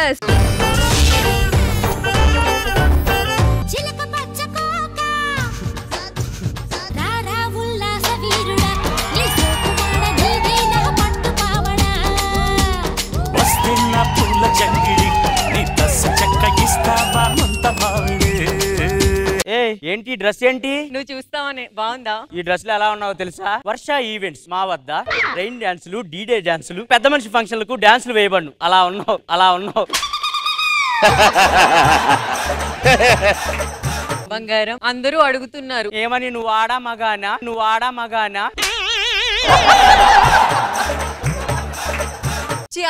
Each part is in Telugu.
బెస్ట్. ఏంటి డ్రెస్ ఏంటి? నువ్వు చూస్తావని బాగుందా? ఈ డ్రెస్ లో ఎలా ఉన్నావో తెలుసా? వర్ష ఈవెంట్స్ మా వద్ద రెయిన్ డాన్సులు, డీడే డాన్సులు, పెద్ద మనిషి ఫంక్షన్లకు డాన్సులు వేయబడును. అలా ఉన్నావు. బంగారం అందరూ అడుగుతున్నారు ఏమని, నువ్వు ఆడా మగానా?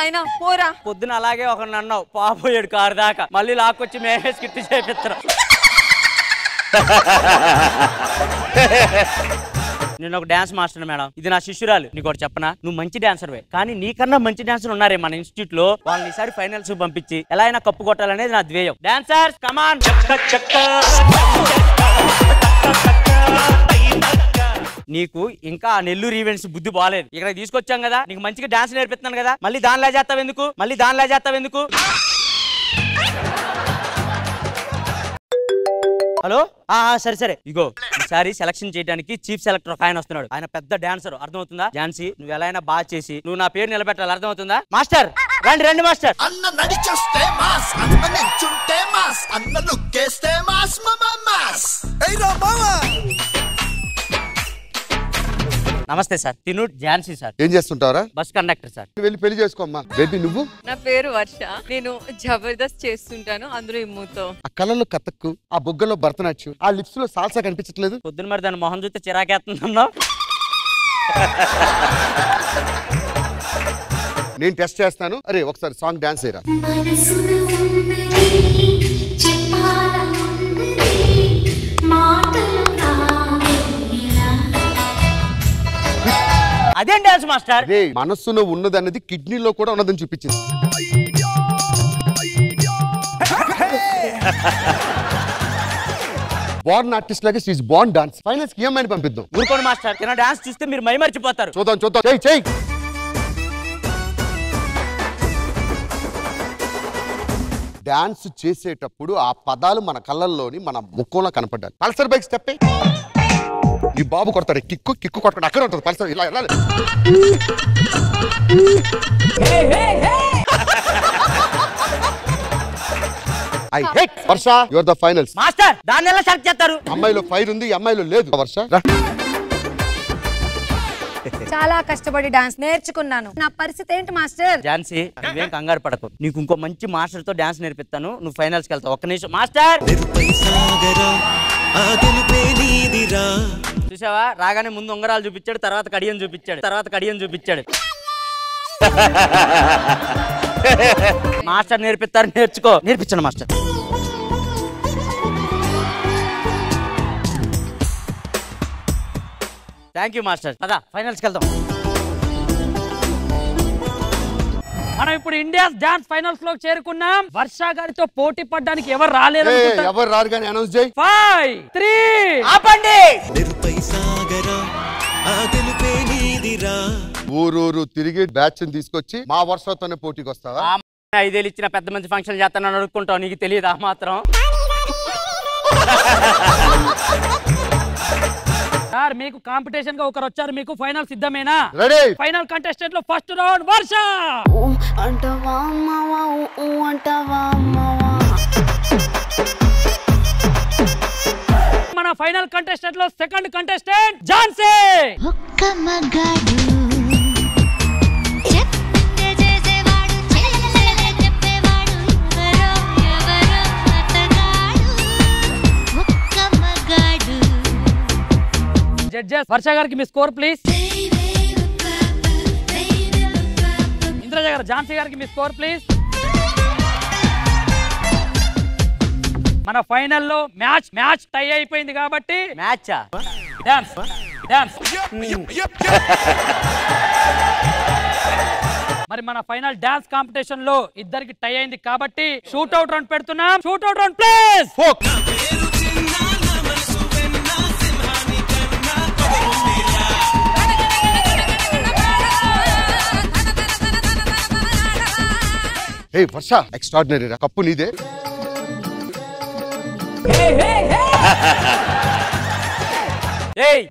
అయినా పోరా. పొద్దున అలాగే ఒకరిని అన్నావు, పాపోయాడు కారు దాకా, మళ్ళీ లాక్కొచ్చి మేమే స్కిట్ చేపిస్తారు. నేను ఒక డాన్స్ మాస్టర్ మేడం, ఇది నా శిష్యురాలు. నీకు ఒకటి చెప్పనా, నువ్వు మంచి డాన్సర్వే, కానీ నీకన్నా మంచి డాన్సర్ ఉన్నారే మన ఇన్స్టిట్యూట్ లో. వాళ్ళని ఈసారి ఫైనల్స్ పంపించి ఎలా అయినా కప్పు కొట్టాలనేది నా ధ్యేయం. డాన్సర్స్ కమాన్. నీకు ఇంకా నెల్లూరు ఈవెంట్స్ బుద్ధి బాలేదు. ఇక్కడ తీసుకొచ్చాం కదా, నీకు మంచిగా డాన్స్ నేర్పిస్తున్నాను కదా, మళ్ళీ దానిలా చేస్తావు ఎందుకు? హలో, సరే ఇగో ఈసారి సెలక్షన్ చేయడానికి చీఫ్ సెలెక్టర్ ఒక ఆయన వస్తున్నాడు. ఆయన పెద్ద డాన్సర్, అర్థమవుతుందా? ఝాన్సీ, నువ్వు ఎలా అయినా బాగా చేసి నువ్వు నా పేరు నిలబెట్టాలి, అర్థమవుతుందా? మాస్టర్ రండి మాస్టర్. అన్న నడిచేస్తే మాస్, అన్న నిల్చుంటే మాస్, అన్న లుక్కేస్తే మాస్ మాస్. ఏయ్రా మావా. నమస్తే సార్, తిను ఝాన్సీ సార్. ఏం చేస్తుంటారా? Bus conductor sir. వెళ్ళి పెళ్లి చేసుకోమ్మా. బేబీ నువ్వు? నా పేరు వర్ష, నేను జబర్దస్త్ చేస్తుంటాను, అందులో ఇమ్ముతో. ఆ కళ్ళలో కథక్కు, ఆ బొగ్గలో భరతనాట్యం, ఆ లిప్స్ లో సాల్సా కనిపించట్లేదు. పొద్దున మరి దాని మొహం చూస్తే చిరాకేస్తున్నావు. నేను టెస్ట్ చేస్తాను. అరే ఒకసారి సాంగ్ డాన్స్ చేయరా. అదేం డాన్స్ మాస్టర్? మనస్సులో ఉన్నది అన్నది కిడ్నీలో కూడా ఉన్నదని చూపించింది. బార్న్ ఆర్టిస్ట్ లాగా షీస్ బార్న్ డాన్స్. ఫైనల్స్ కి ఏమైనా పంపిద్దాం. ఊరుకోండి మాస్టర్, తిన డాన్స్ చూస్తే మీరు మై మర్చిపోతారు. చూద్దాం. చెయ్యి. డాన్స్ చేసేటప్పుడు ఆ పదాలు మన కళ్ళల్లోని మన ముఖంలో కనపడ్డాలి. పల్సర్ బైక్ స్టెప్ ఈ బాబు కొడతాడు, కిక్కు కొట్టడం అక్కడ ఉంటుంది. పల్సర్ ఇలా వెళ్ళాలి. I hate Varsha, you are the finals. Master, దాన్ని ఎలా సెలెక్ట్ చేస్తారు? అమ్మాయిలో ఫైర్ ఉంది, అమ్మాయిలో లేదు. వర్ష చాలా కష్టపడి డాన్స్ నేర్చుకున్నాను. నా పరిస్థితి ఏంటి మాస్టర్? ఝాన్సీ, నువ్వేం కంగారు పడకు. నీకు ఇంకో మంచి మాస్టర్ తో డాన్స్ నేర్పిస్తాను. నువ్వు ఫైనల్స్ కి వెళ్తావు. ఒక్క నిమిషం మాస్టర్. చూసావా, రాగానే ముందు ఉంగరాలు చూపించాడు, తర్వాత కడియం చూపించాడు. మాస్టర్ నేర్పిస్తారు, నేర్పించండి మాస్టర్. Thank you master. పద ఫైనల్స్కి వెళ్దాం. మనం ఇప్పుడు ఇండియా డాన్స్ ఫైనల్స్ లో చేరుకున్నాం. వర్ష గారితో పోటీ పడడానికి ఎవరు రాలేరు? ఎవరు రారు కానీ అనౌన్స్ చేయి. 5, 3 ఆపండి. ఊరూరు తిరిగి బ్యాచ్ తీసుకొచ్చి మా వర్షతోనే పోటీకి వస్తావా? 5,000 ఇచ్చిన పెద్ద మంచి ఫంక్షన్ చేస్తానని అడుక్కుంటావు, నీకు తెలియదు ఆ మాత్రం. సార్, మీకు కాంపిటీషన్ గా ఒకరు వచ్చారు, మీకు ఫైనల్ సిద్ధమేనా? రెడీ. ఫైనల్ కంటెస్టెంట్ లో ఫస్ట్ రౌండ్ వర్ష. మన ఫైనల్ కంటెస్టెంట్ లో సెకండ్ కంటెస్టెంట్ ఝాన్సీ. జడ్జెస్, వర్ష గారికి మీ స్కోర్ ప్లీజ్. ఇంద్రజ గారు, ఝాన్సీ గారికి మీ స్కోర్ ప్లీజ్. మన ఫైనల్లో మ్యాచ్ టై అయిపోయింది కాబట్టి డాన్స్. మరి మన ఫైనల్ డాన్స్ కాంపిటీషన్ లో ఇద్దరికి టై అయింది కాబట్టి షూట్అవుట్ రౌండ్ పెడుతున్నాం. Shootout round please. A Varsha extraordinary రా, కప్పు నీదే.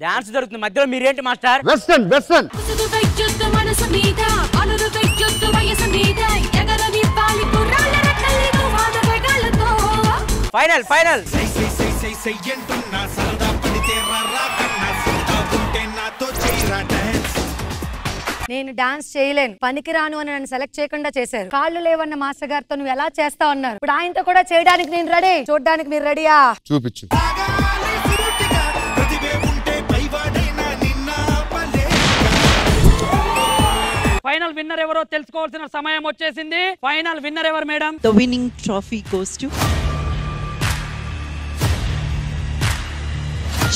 డాన్స్ జరుగుతుంది మధ్యలో మీరేంటి master? Western western final final. నేను డాన్స్ చేయలేను, పనికిరాను అని నన్ను సెలెక్ట్ చేయకుండా చేశారు. కాళ్ళు లేవన్న మాస్టర్ గారితో నువ్వు ఎలా చేస్తావు అన్నారు. ఇప్పుడు ఆయనతో కూడా చేయడానికి నేను రెడీ. చూడడానికి మీరు రెడీయా? చూపించు. ఫైనల్ విన్నర్ ఎవరో తెలుసుకోవాల్సిన సమయం వచ్చేసింది. ఫైనల్ విన్నర్ ఎవరు madam? The winning trophy goes to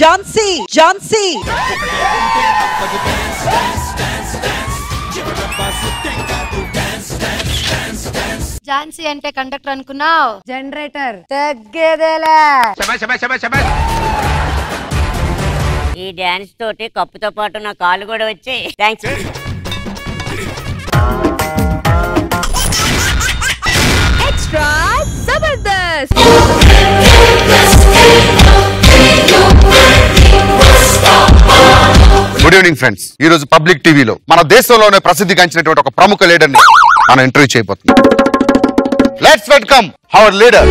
Jhansi. Jhansi. Jhansi అంటే కండక్టర్ అనుకున్నావు, జనరేటర్ తగ్గేదేలే. ఈ డాన్స్ తోటి కప్పుతో పాటు నా కాళ్ళు కూడా వచ్చి thanks. Extra Jabardasth. Good evening friends. ఈ రోజు పబ్లిక్ టీవీలో మన దేశంలోనే ప్రసిద్ధిగాంచినటువంటి ఒక ప్రముఖ లీడర్ ని మనం ఇంటర్వ్యూ చేయబోతున్నాం. Let's welcome our leader.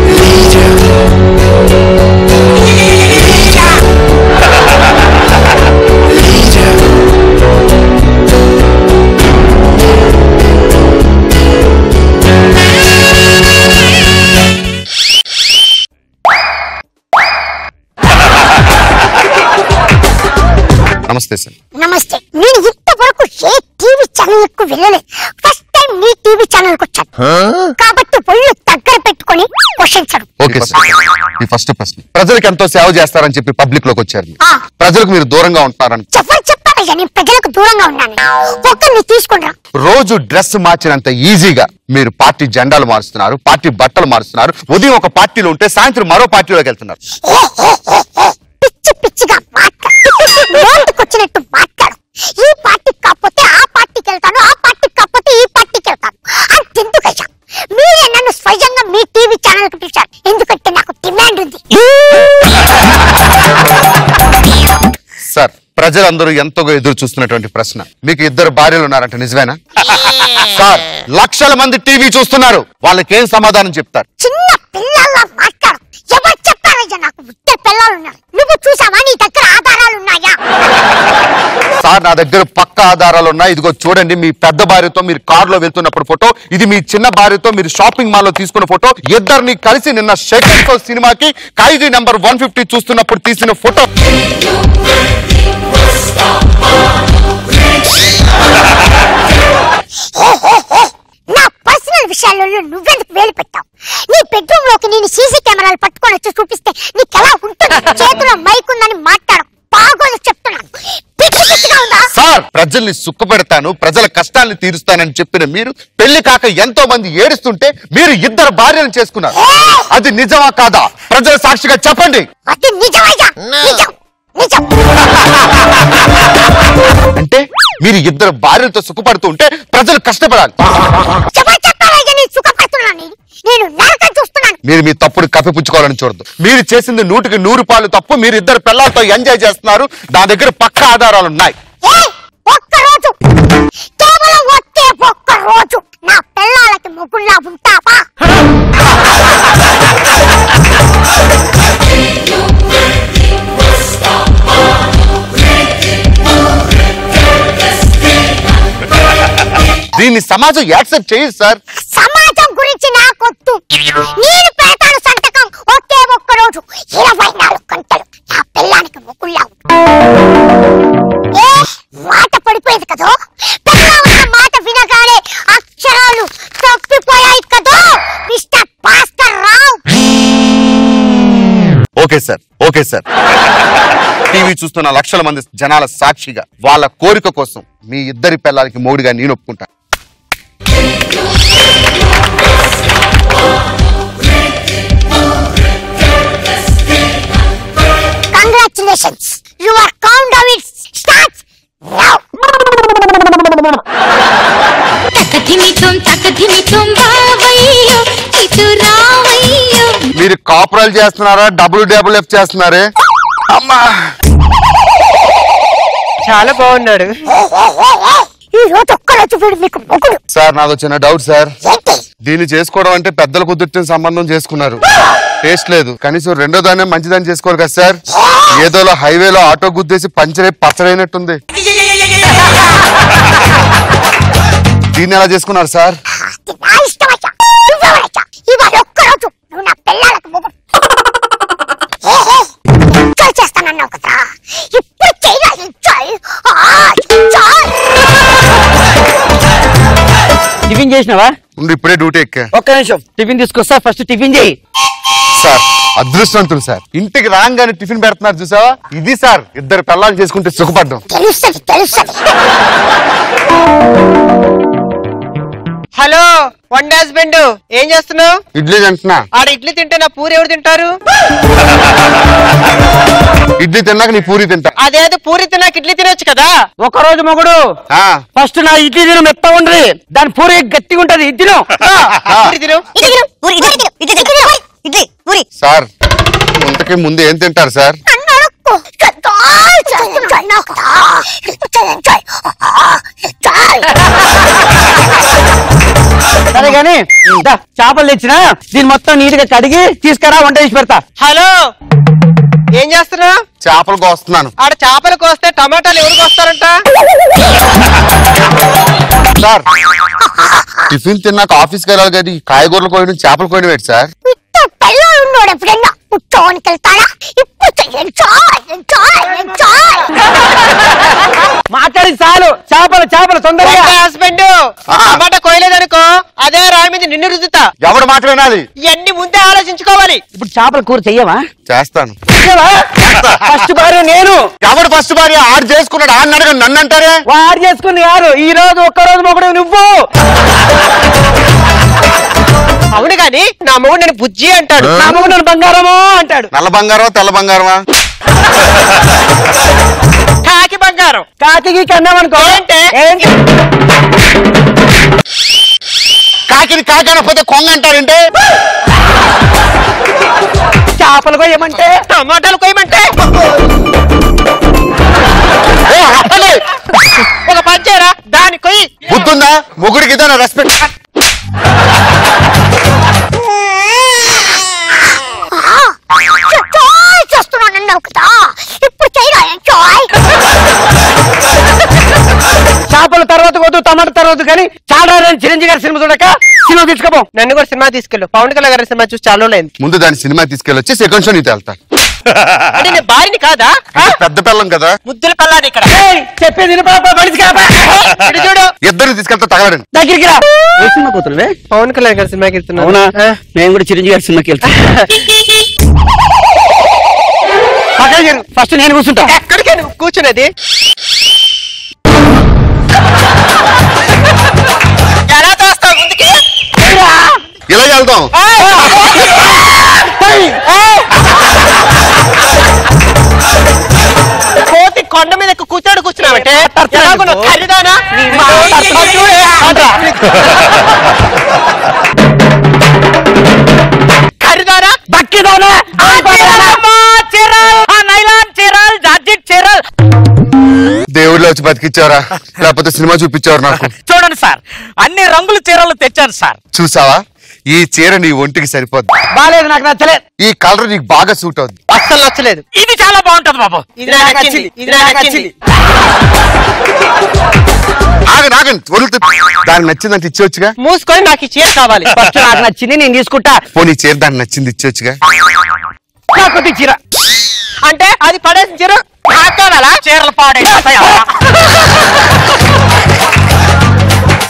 నమస్తే సార్. నమస్తే. నేను ఇంతవరకు ఏ టీవీ ఛానల్ కు వెళ్ళలేదు. ఫస్ట్ టైం మీ టీవీ ఛానల్ కు వచ్చాను కాబట్టి ఒళ్ళు దగ్గర పెట్టుకొని క్వశ్చన్స్ అడుగు. Okay sir. ఈ ఫస్ట్ ప్రశ్న, ప్రజలకు ఎంతో సేవ చేస్తారని చెప్పి పబ్లిక్ లోకి వచ్చారు. ప్రజలకు మీరు దూరంగా ఉంటున్నారని ఎవరు చెప్పారయ్యా నేను ప్రజలకు దూరంగా ఉన్నాను? ఒక్కరిని తీసుకున్నా. రోజు డ్రెస్ మార్చినంత ఈజీగా మీరు పార్టీ జెండాలు మారుస్తున్నారు, పార్టీ బట్టలు మారుస్తున్నారు. ఉదయం ఒక పార్టీలో ఉంటే సాయంత్రం మరో పార్టీలోకి వెళ్తున్నారు. పిచ్చి పిచ్చిగా నోటుకొచ్చినట్టు మాట్లాడు. ఈ పార్టీకి కాకపోతే ఆ పార్టీకి వెళ్తాను, ఆ పార్టీకి కాకపోతే ఈ పార్టీకి వెళ్తాను. అంతెందుకయ్యా మీరే నన్ను స్వయంగా మీ టీవీ ఛానల్ కి పిలిచారు. ఎందుకంటే నాకు డిమాండ్ ఉంది. సార్, ప్రజలందరూ ఎంతో ఎదురు చూస్తున్నటువంటి ప్రశ్న, మీకు 2 భార్యలు ఉన్నారంట, నిజమేనా? సార్, లక్షల మంది టీవీ చూస్తున్నారు, వాళ్ళకి ఏం సమాధానం చెప్తారు? చిన్న పిల్లల్లా మాట్లాడు. ఎవరు చెప్పారయ్యా నాకు 2 పిల్లలు ఉన్నారు? నువ్వు చూసావా? నీ దగ్గర ఆధారాలు ఉన్నాయా? సార్, నా దగ్గర పక్క ఆధారాలు ఉన్నాయి. ఇదిగో చూడండి, మీ పెద్ద భార్యతో మీరు కారులో వెళ్తున్నప్పుడు ఫోటో, ఇది మీ చిన్న భార్యతో మీరు షాపింగ్ మాల్ లో తీసుకున్న ఫోటో, ఇద్దరిని కలిసి నిన్న సెకండ్ షో సినిమాకి ఖైదీ నంబర్ 150 చూస్తున్నప్పుడు తీసిన ఫోటో. నా పర్సనల్ విషయాల్లో నువ్వెందుకు వేలు పెట్టావు? నీ బెడ్రూమ్ లోకి నేను సీసీ కెమెరాలు పట్టుకొని వచ్చి చూపిస్తే నీకు ఎలా ఉంటుంది? చేతిలో మైక్ ఉందని మాట్లాడు. బాగోదు చెప్తున్నాను. పిచ్చి పిచ్చిగా ఉందా? సార్, ప్రజల్ని సుఖపెడతాను, ప్రజల కష్టాన్ని తీరుస్తానని చెప్పిన మీరు పెళ్లి కాక ఎంతో మంది ఏడుస్తుంటే మీరు 2 భార్యలు చేసుకున్నారు. అది నిజమా కాదా? ప్రజల సాక్షిగా చెప్పండి. అది నిజమయ్యా, నిజం నిజం. అంటే మీరు 2 భార్యలతో సుఖపడుతూ ఉంటే ప్రజలు కష్టపడాలి. ఎవరు చెప్పారయ్యా నేను సుఖపడుతున్నాను? నేను నరకం చూస్తున్నాను. మీరు మీ తప్పుడు కప్పిపుచ్చుకోవాలని చూడదు. మీరు చేసింది 100కి 100 పాలు తప్పు. మీరు 2 పిల్లలతో ఎంజాయ్ చేస్తున్నారు. నా దగ్గర పక్క ఆధారాలు ఉన్నాయి. ఒక్కరోజు, కేవలం ఒక్క రోజు నా పిల్లలకి ముగ్గుల్లా ఉంటావా? దీన్ని సమాజం యాక్సెప్ట్ చేయదు సార్. సమాజం గురించి నాకొద్దు. నేను పెడతాను సంతకం. ఒక్క రోజు 24 గంటలు నా పిల్లానికి ముగ్గుల్లా మాట పడిపోయేది కదా. పిల్లల మాట వినగానే అక్షరాలు తప్పిపోయాయి కదా mister Bhaskar Rao. Okay sir, okay sir. TV చూస్తున్న లక్షల మంది జనాల సాక్షిగా వాళ్ళ కోరిక కోసం మీ 2 పిల్లలకి మోడిగా నేను ఒప్పుకుంటాను. Congratulations. Your countdown starts now. తకధిమితం బావయ్య కాపురాలు చేస్తున్నారా WWF చేస్తున్నారే అమ్మా చాలా బాగున్నాడు ఈ రోజు ఒక్కరోజు వీడు మీకు మొగుడు. సార్ నాకు చిన్న డౌట్ సార్ దీన్ని చేసుకోవడం అంటే పెద్దలు కుదిర్చిన సంబంధం చేసుకున్నారు టేస్ట్ లేదు కనీసం రెండో దాన్ని మంచిదాన్ని చేసుకోరు కదా సార్ ఏదోలో హైవేలో ఆటో గుద్దేసి పంచరే పచ్చరైనట్టుంది దీన్ని ఎలా చేసుకున్నారు సార్ నా ఇష్టం అచ్చా నువ్వెవరచ్చా ఇవాళ ఒక్కరోజు నువ్వు నా పిల్లలకు మొగుడు ఎంజాయ్ చేస్తానన్నావు కదా ఇప్పుడు చేయాలి ఎంజాయ్ టిఫిన్ చేసినావా ఉండు ఇప్పుడే డ్యూటీ ఎక్కా ఒక్క నిమిషం టిఫిన్ తీసుకొస్తా ఫస్ట్ టిఫిన్ చేయి సార్ అదృష్టవంతులు సార్ ఇంటికి రాగానే టిఫిన్ పెడుతున్నారు చూసావా ఇది సార్ ఇద్దరు పిల్లలు చేసుకుంటే సుఖపడ్డాం తెలుస్తుంది హలో వన్ హస్బెండ్ ఏం చేస్తున్నావు ఇడ్లీ తింటున్నా ఆడ ఇడ్లీ తింటే నా పూరి ఎవరు తింటారు ఇడ్లీ తిన్నాక నీ పూరి తింటా అదేదో పూరి తిన్నాక ఇడ్లీ తినొచ్చు కదా ఒక రోజు మొగుడు ఫస్ట్ నా ఇడ్లీ తిను మెత్త ఉండ్రి దాని పూరి గట్టిగా ఉంటది తిను పూరి తిను సార్ ఇంతకీ ముందు ఏం తింటారు సార్ సరే గాని చేపలు తెచ్చినా దీన్ని మొత్తం నీట్ గా కడిగి తీసుకురా వంట చేసి పెడతా హలో ఏం చేస్తున్నావు చేపలు కోస్తున్నాను ఆడ చేపలు కోస్తే టమాటాలు ఎవరికి వస్తారంట సార్ టిఫిన్ తిన్నాక ఆఫీస్కి వెళ్ళాలి కానీ కాయగూరలు కోయడం చేపలు కోయడం ఏంటి సార్ పిల్లలు ఎప్పుడన్నా ఉత్తోనికి వెళ్తాడా మాట్లాడి చాలు చేపలు చేపలు తొందరగా హస్బెండ్ టమాటా కోయలేదనుకో అదే రాయి మీద నిన్ను రుద్దుతా ఎవడు మాట వినాలి ఇవన్నీ ముందే ఆలోచించుకోవాలి ఇప్పుడు చేపల కూర చెయ్యవా చేస్తాను ఫస్ట్ భార్య నేను ఎవడు ఫస్ట్ భార్య ఆడు చేసుకున్నాడు ఆడిని అడగ నన్ను అంటారే వాడు చేసుకుంది కాదు ఈ రోజు ఒక్కరోజు మొగుడు నువ్వు అవును గాని నా మొగుడు నేను బుజ్జి అంటాడు నా మొగుడు నన్ను బంగారమో అంటాడు నల్ల బంగారమా తెల్ల బంగారమా కాకి బంగారం కాకి కన్నామనుకో ఏంటి కాకిని కాకి అనకపోతే కొంగ అంటారంటే చేపలు కొయ్యమంటే టమాటాలు కొయ్యమంటే ఒక పంచేరా దాని కొయ్యి బుద్ధుందా ముగ్గురికి ఇదే రెస్పెక్ట్ చేస్తున్నానన్నావు కదా ఇప్పుడు చేయరా ఎంజాయ్ చేపల తర్వాత వద్దు టమాటా తర్వాత కానీ చాలా చిరంజీవి గారి సినిమా చూడక సినిమా తీసుకోపో నన్ను కూడా సినిమా తీసుకెళ్ళు పవన్ కళ్యాణ్ గారి సినిమా చూసి చాలా రోజులైంది ముందు దాని సినిమా తీసుకెళ్ళొచ్చి సెకండ్ షో నీతో వెళ్తా అంటే నేను భార్యని కాదా పెద్ద పిల్లం కదా ముద్దుల పల్లాది ఇక్కడ చెప్పేది చూడు ఇద్దరిని తీసుకెళ్తా తగలడండి దగ్గరికి రా ఏ సినిమా పోతున్నా పవన్ కళ్యాణ్ గారి సినిమాకి వెళ్తున్నా అవునా నేను కూడా చిరంజీవి గారి సినిమాకి వెళ్తా ఫస్ట్ నేను కూర్చుంటా ఎక్కడికి నువ్వు కూర్చున్నది ఎలా తోస్తావు ముందుకి ఇలా వెళ్దాం కోతి కొండ మీద కూర్చోడు కూర్చున్నావంటే ఖరీదానా ఖరీదానా బక్కిదానా దేవుళ్ళు వచ్చి బతికిచ్చారా లేకపోతే సినిమా చూపించారు నాకు చూడండి సార్ అన్ని రంగుల చీరలు తెచ్చాను సార్ చూసావా ఈ చీర నీ ఒంటికి సరిపోద్ది బాలేదు నాకు నచ్చలేదు ఈ కలర్ నీకు బాగా సూట్ అవుద్ది అస్సలు నచ్చలేదు ఇది చాలా బాగుంటది బాబు ఇది నాకు నచ్చింది ఇది నాకు నచ్చింది ఆగండి వదులుతూ దానికి నచ్చిందంటే ఇచ్చేవచ్చుగా మూసుకొని నాకు ఈ చీర కావాలి ఫస్ట్ నాకు నచ్చింది నేను తీసుకుంటా పోనీ చీర దానికి నచ్చింది ఇచ్చేవచ్చుగా నాకు చీర అంటే అది పడేసిన చీర కావాలా చీరలు పాడే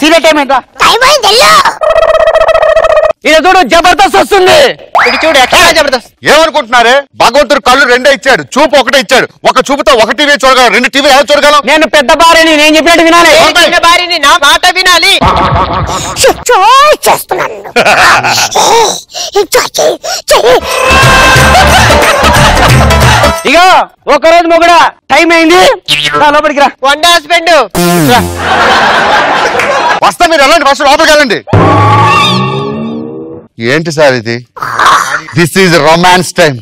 సీరియట్ ఏమైందా టైం అయింది ఇది చూడు జబర్దస్త్ వస్తుంది ఇది చూడు ఎట్లా జబర్దస్త్ ఏమనుకుంటున్నారే భగవంతుడు కళ్ళు రెండే ఇచ్చాడు చూపు ఒకటే ఇచ్చాడు ఒక చూపుతో ఒక టీవీ చూడగలం రెండు టీవీ ఎలా చూడగలం నేను పెద్ద భార్యని నేను చెప్పినట్టు వినాలి చిన్న భార్యని నా మాట వినాలి ఎంజాయ్ చేస్తున్నాను ఎంజాయ్ చెయ్యి ఇగో ఒక రోజు మొగుడా టైం అయింది లోపలికి రా వన్ హస్బెండ్ వస్తా మీరు వెళ్ళండి ఫస్ట్ లోపలికి వెళ్ళండి ఏంటి సార్ ఇది? This is romance time.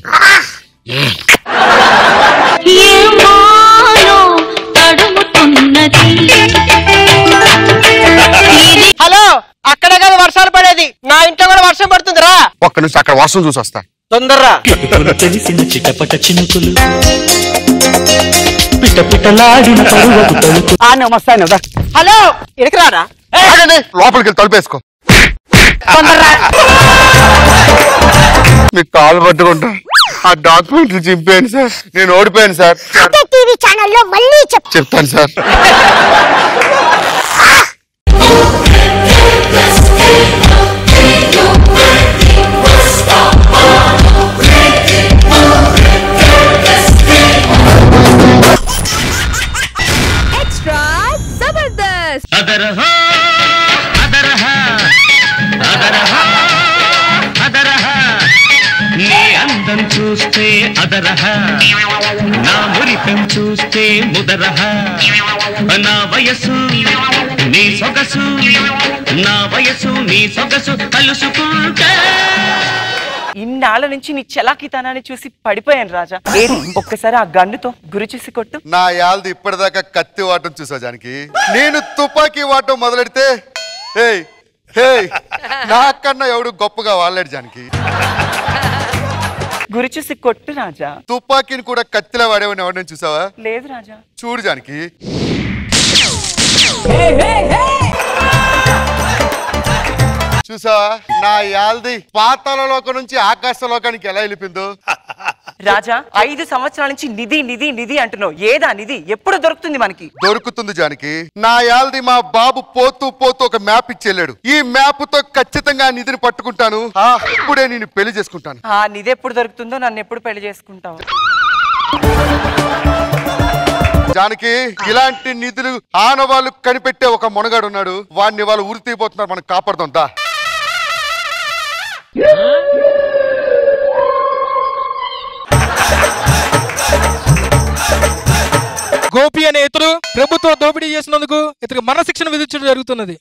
Hello, అక్కడ కదా వర్షాలు పడేది, నా ఇంట్లో కూడా వర్షం పడుతుందిరా. ఒక్క నిమిషం అక్కడ వర్షం చూసి వస్తా. తొందరరా. తెలిసిన చిటపట చినుకులు పిటపిటలాడిన పరువపు తలుపు. హలో, ఇక్కడికి లోపలికి వెళ్ళి తలుపేసుకో. మీకు కాలు పట్టుకుంటా. ఆ డాక్యుమెంట్లు చింపాను సార్. నేను ఓడిపోయాను సార్. టీవీ ఛానల్లో మళ్ళీ చెప్తాను సార్. ఎక్స్ట్రా జబర్దస్త్. నీ అందం చూస్తే అదరహ, నా మురితం చూస్తే ముదరహ, నా వయసు నీ సొగసు, నా వయసు నీ సొగసు కలుసుకుంటే. ఇన్నాళ్ళ నుంచి నీ చలాకితనాన్ని చూసి పడిపోయాను రాజా. ఒక్కసారి ఆ గన్నుతో గురి చూసి కొట్టు. నా యాల్ది ఇప్పటిదాకా కత్తి వాటం చూసా జానకి. నేను తుపాకీ వాటం మొదలెడితే నాకన్నా ఎవడు గొప్పగా వాళ్ళాడు జానకి. గురి చూసి కొట్టు రాజా. తుపాకీని కూడా కత్తిలా వాడేవని ఎవరిని చూసావా? లేదు రాజా. చూడు జానకి. చూసావా నా యాల్ది పాతాళ లోకం నుంచి ఆకాశ లోకానికి ఎలా వెళ్ళిపోయిందో. రాజా, 5 సంవత్సరాల నుంచి నిధి నిధి నిధి అంటున్నావు. ఏదా నిధి? ఎప్పుడు దొరుకుతుంది మనకి? దొరుకుతుంది జానకి. నా యాల్ది మా బాబు పోతూ పోతూ ఒక మ్యాప్ ఇచ్చెళ్ళాడు. ఈ మ్యాప్ తో ఖచ్చితంగా నిధిని పట్టుకుంటాను. ఇప్పుడే నేను పెళ్లి చేసుకుంటాను. ఆ నిధి ఎప్పుడు దొరుకుతుందో నన్ను ఎప్పుడు పెళ్లి చేసుకుంటావు? జానకి, ఇలాంటి నిధులు ఆనవాళ్ళు కనిపెట్టే ఒక మునగాడు ఉన్నాడు. వాడిని వాళ్ళు ఉరి తీయబోతున్నారు. మనం కాపాడుదాం దా. గోపి అనే ఇతరు ప్రభుత్వం దోపిడీ చేసినందుకు ఇతనికి మరణశిక్షణ విధించడం జరుగుతున్నది.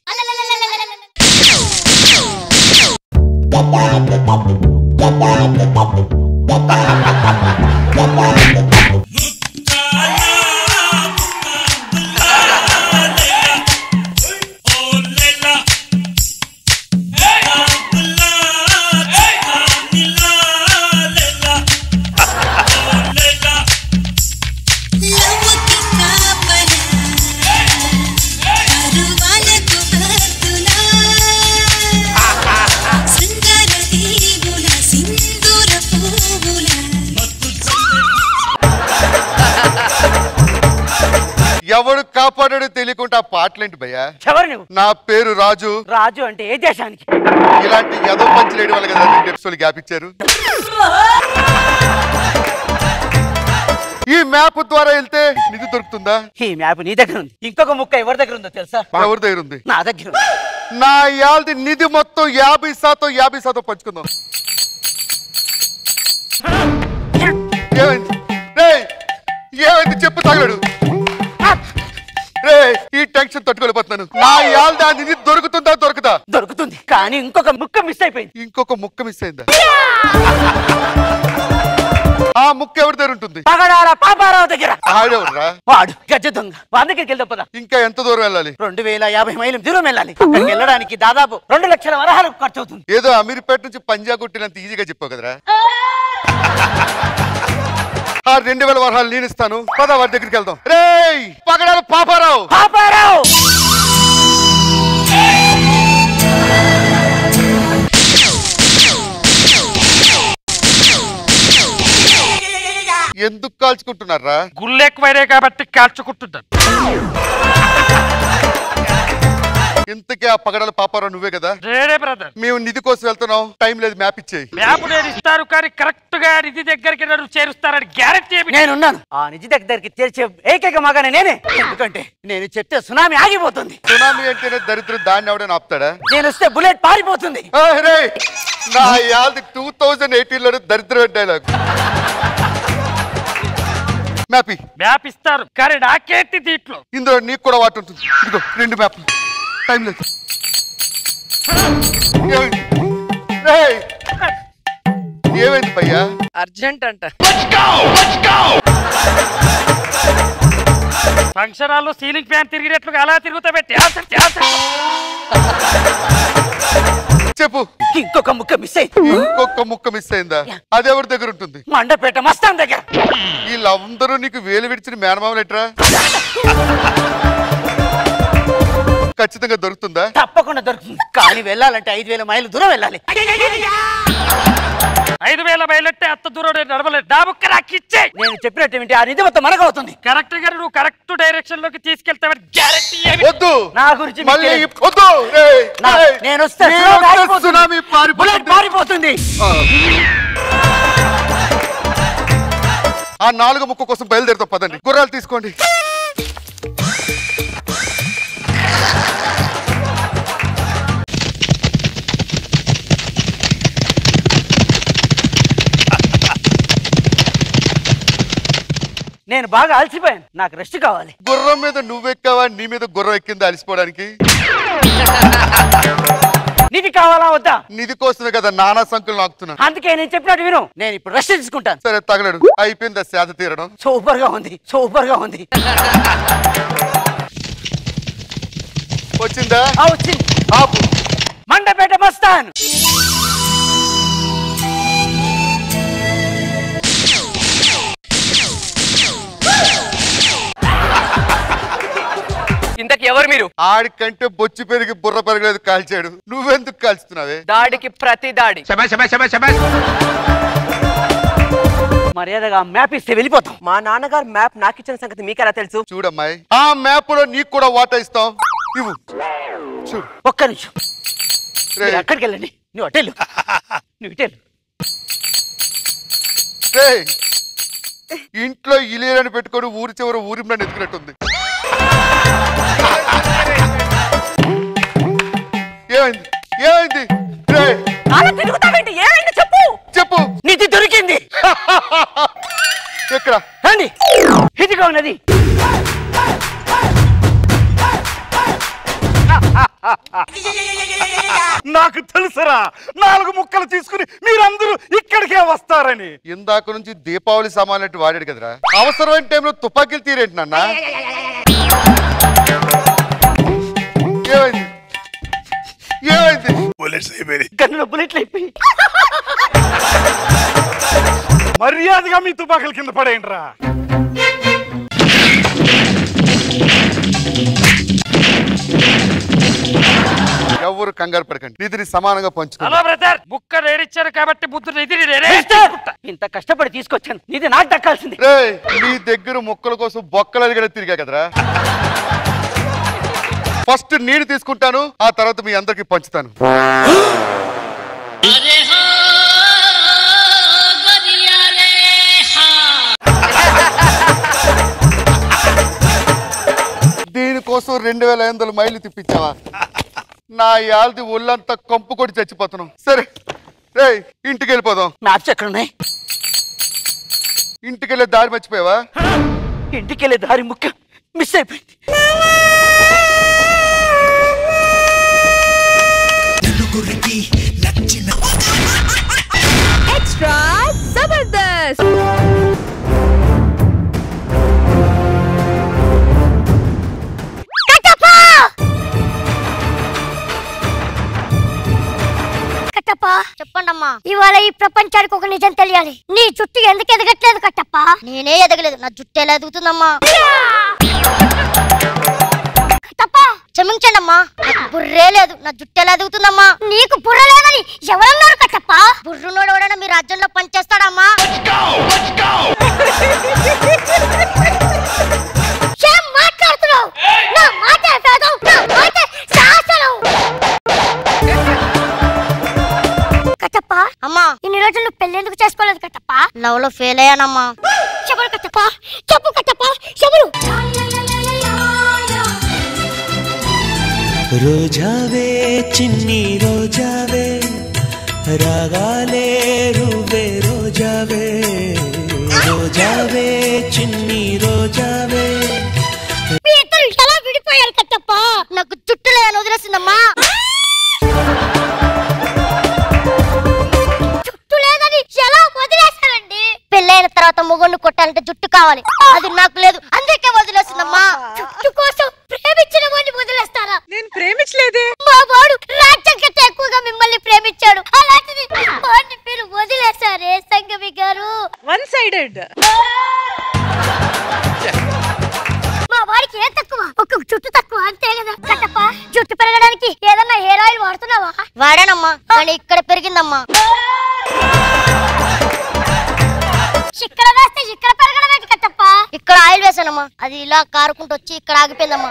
ఎవడు కాపాడాడు తెలియకుండా పాటలేంటి భయ్యా? ఎవరు నువ్వు? నా పేరు రాజు. రాజు అంటే ఏ దేశానికి? ఇలాంటి ఏదో పంచలేడు వాళ్ళు కదా ఎపిసోడ్ గ్యాప్ ఇచ్చారు. ఈ మ్యాప్ ద్వారా వెళ్తే నిధి దొరుకుతుందా? ఈ మ్యాప్ నీ దగ్గర ఉంది. ఇంకొక ముక్క ఎవరి దగ్గర ఉందో తెలుసా? ఎవరి దగ్గర ఉంది? నా దగ్గర. నా యాల్ది నిధి మొత్తం 50% పంచుకుందాం. ఏమైంది చెప్పు తగలడు. ఈ టెన్షన్ తట్టుకోలేకపోతున్నాను. నా యాల్ది ఆ నిధి దొరుకుతుందా? దొరుకుతుంది, కానీ ఇంకొక ముక్క మిస్ అయిపోయింది. ఇంకొక ముక్క మిస్ అయిందా? ఆ ముక్క ఎవరి దగ్గర ఉంటుంది? పగడాల పాపారావు దగ్గర. ఆడెవరా? వాడు గజ్జ దొంగ. వాడి దగ్గరికి వెళ్దాం పద. ఇంకా ఎంత దూరం వెళ్ళాలి? 2050 మైళ్ళు దూరం వెళ్ళాలి. అక్కడికి వెళ్ళడానికి దాదాపు 2 లక్షల వరహాలు ఖర్చు అవుతుంది. ఏదో అమీర్పేట నుంచి పంజాబ్ కొట్టినంత ఈజీగా చెప్పావు కదరా. ఆ 2000 వరహాలు నేను ఇస్తాను. పద వాడి దగ్గరికి వెళ్దాం. రేయ్ పగడాల పాపారావు. ఎందుకు కాల్చుకుంటున్నారా? గుళ్ళు ఎక్కువైనాయి కాబట్టి కాల్చుకుంటున్నాను. ఇంతకీ ఆ పగడాల పాపారావు నువ్వే కదా? బ్రదర్, మేము నిధి కోసం వెళ్తున్నాం. టైం లేదు, మ్యాప్ ఇచ్చేయి. మ్యాప్ నేను ఇస్తారు కానీ కరెక్ట్ గా నిధి దగ్గరికి నన్ను చేరుస్తారని గ్యారెంటీ. నేనున్నాను. ఆ నిధి దగ్గరికి చేర్చే ఏకైక మగానే నేనే. ఎందుకంటే నేను చెప్తే సునామీ ఆగిపోతుంది. సునామీ అంటేనే దరిద్రం. దాన్ని ఎవడైనా ఆపుతాడా? నేను వస్తే బుల్లెట్ పారిపోతుంది. నా యాల్ది 2018లో దరిద్రం డైలాగ్. మ్యాప్ ఇస్తారు కానీ నాకేంటి దీంట్లో? ఇందులో నీకు కూడా వాటి ఉంటుంది. ఇదిగో 2 మ్యాప్లు. టైం లేదు. ఏమైంది భయ్యా? అర్జెంట్ అంట. ఫంక్షన్ హాల్లో సీలింగ్ ఫ్యాన్ తిరిగినట్లుగా అలా తిరుగుతా పెట్టి చెప్పు. ఇంకొక ముక్క మిస్ అయింది. ఇంకొక ముక్క మిస్ అయిందా? అది ఎవరి దగ్గర ఉంటుంది? మండపేట మస్తాన్ దగ్గర. వీళ్ళందరూ నీకు వేలు విడిచిన మేనమామలు ఎట్రా? ఖచ్చితంగా దొరుకుతుందా? తప్పకుండా దొరుకుతుంది. కానీ వెళ్ళాలంటే 5000 మైళ్ళు దూరం వెళ్ళాలి. 5000 మైళ్ళు అంటే అంత దూరం నడవలేదు. డాబుక్కరాకిచ్చే నేను చెప్పినట్టు ఏంటి? ఆ నిధి మొత్తం మనకు అవుతుంది. కరెక్ట్ గా నువ్వు కరెక్ట్ డైరెక్షన్ లోకి తీసుకెళ్తావని గ్యారెంటీ వద్దు. నా గురించి వద్దు. నేను వస్తే పారిపోతుంది. ఆ 4 ముక్క కోసం బయలుదేరుతాం పదండి. గుర్రాలు తీసుకోండి. నేను బాగా అలసిపోయాను. నాకు రెస్ట్ కావాలి. గుర్రం మీద నువ్వెక్కావా? నీ మీద గుర్రం ఎక్కింది అలసిపోవడానికి? నిధి కావాలా వద్దా? నిధి కోసమే కదా నానా సంకులు నాకుతున్నా. అందుకే నేను చెప్పినట్టు విను. నేను ఇప్పుడు రెస్ట్ తీసుకుంటాను. సరే తగలడు. అయిపోయింది సేద తీరడం. సూపర్ గా ఉంది. సూపర్ గా ఉంది. వచ్చిందా? వచ్చింది. ఆపు. మండపేట మస్తాన్. ఇంతకు ఎవరు మీరు? ఆడికంటే బొచ్చి పెరిగి బుర్ర పెరగలేదు కాల్చాడు. నువ్వెందుకు కాల్చుతున్నావే? దాడికి ప్రతి దాడి. మర్యాదగా మ్యాప్ ఇస్తే వెళ్ళిపోతాం. మా నాన్నగారు మ్యాప్ నాకు ఇచ్చిన సంగతి మీకెలా తెలుసు? చూడమ్మాయి, ఆ మ్యాప్ లో నీకు కూడా వాటా ఇస్తాం. ఇవ్వు. చూడు. ఒక్క నిమిషం. అక్కడికి వెళ్ళండి. నువ్వు అటెళ్ళు. నువ్వు ఇటెళ్ళు. ఇంట్లో ఇలేరని పెట్టుకొని ఊరి చివరి ఊరిలో ఎత్తుకున్నట్టుంది. ఏమైంది? ఏమైంది? ఏమైంది చెప్పు. చెప్పు. నిధి దొరికింది. ఎక్కడ? రండి. ఇదిగా ఉన్నది. నాకు తెలుసరా 4 ముక్కలు తీసుకుని మీరందరూ ఇక్కడికే వస్తారని. ఇందాక నుంచి దీపావళి సామాన్లు వాడాడు కదరా. అవసరమైన టైంలో తుపాకీలు తీరేంటి నాన్న? ఏమైంది? ఏమైంది? గన్నులో బుల్లెట్లు అయిపోయి. మర్యాదగా మీ తుపాకుల కింద పడేయండి రా. ఎవరు కంగారు పడకండి. నిధిని సమానంగా పంచుకో. హలో బ్రదర్, ముక్క రేడిచ్చారు కాబట్టి బుద్ధు నిధి ఇంత కష్టపడి తీసుకొచ్చాను. నిధి నాకు దక్కాల్సింది. నీ దగ్గర ముక్కల కోసం బొక్కలు అడిగడ తిరిగా కదరా. ఫస్ట్ నేను తీసుకుంటాను, ఆ తర్వాత మీ అందరికి పంచుతాను. దీనికోసం 2500 మైళ్ళు తిప్పించావా? నా యాల్ది ఒళ్ళంతా కంపు కొట్టి చచ్చిపోతున్నాం. సరే రే, ఇంటికి వెళ్ళిపోదాం. మ్యాప్స్ ఎక్కడున్నాయి? ఇంటికి వెళ్ళే దారి మర్చిపోయావా? ఇంటికి వెళ్ళే దారి ముక్క మిస్ అయిపోయింది. ఎక్స్ట్రా జబర్దస్త్. చెప్పండమ్మా, ఇవాళ ఈ ప్రపంచానికి ఒక నిజం తెలియాలి. నీ జుట్టు ఎందుకు ఎదగట్లేదు కట్టప్ప? నేనే ఎదగలేదు, నా జుట్టు ఎలా ఎదుగుతుందమ్మా? కట్టప్ప క్షమించండి అమ్మా, బుర్రే లేదు, నా జుట్టు ఎలా ఎదుగుతుందమ్మా? నీకు బుర్ర లేదని ఎవరన్నారు కట్టప్ప? బుర్రునోడు ఎవడైనా మీ రాజ్యంలో పనిచేస్తాడమ్మా? ఏం మాట్లాడుతున్నావు? నా మాట వేదం, నా మాట శాసనం. కట్టప్ప అమ్మా, ఇన్ని రోజులు నువ్వు పెళ్ళెందుకు చేసుకోలేదు కట్టప్ప? లవ్ లో ఫెయిల్ అయ్యానమ్మా. చెప్పరు కట్టప్ప, చెప్పు కట్టప్ప, చెప్పరు. రోజావే చిన్ని రోజావే, రాగాలే రువే రోజావే, రోజావే చిన్ని రోజావే. మీ ఇద్దరు ఎలా విడిపోయారు కట్టప్ప? నాకు జుట్టు లేదని వదిలేసిందమ్మా. పెద్ద జుట్టు కావాలి, అది నాకు లేదు, అందుకే వదిలేస్తుందమ్మా. జుట్టు కోసం ప్రేమించిన వాడిని వదిలేస్తారా? నేను ప్రేమించలేదే. మా వాడు రాజ్యం కంటే ఎక్కువగా మిమ్మల్ని ప్రేమించాడు, అలాంటిది వాడిని మీరు వదిలేశారే సంగమి గారు. One sided. మా వాడికి ఏం తక్కువ? ఒక జుట్టు తక్కువ అంతే కదా. కట్టప్ప, జుట్టు పెరగడానికి ఏదన్నా హెయిర్ ఆయిల్ వాడుతున్నావా? వాడానమ్మా, కానీ ఇక్కడ పెరిగిందమ్మా. ఇక్కడ వేస్తే ఇక్కడ పెరగడం ఏంటి కట్టప్ప? ఇక్కడ ఆయిల్ వేసానమ్మా, అది ఇలా కారుకుంటూ వచ్చి ఇక్కడ ఆగిపోయిందమ్మా.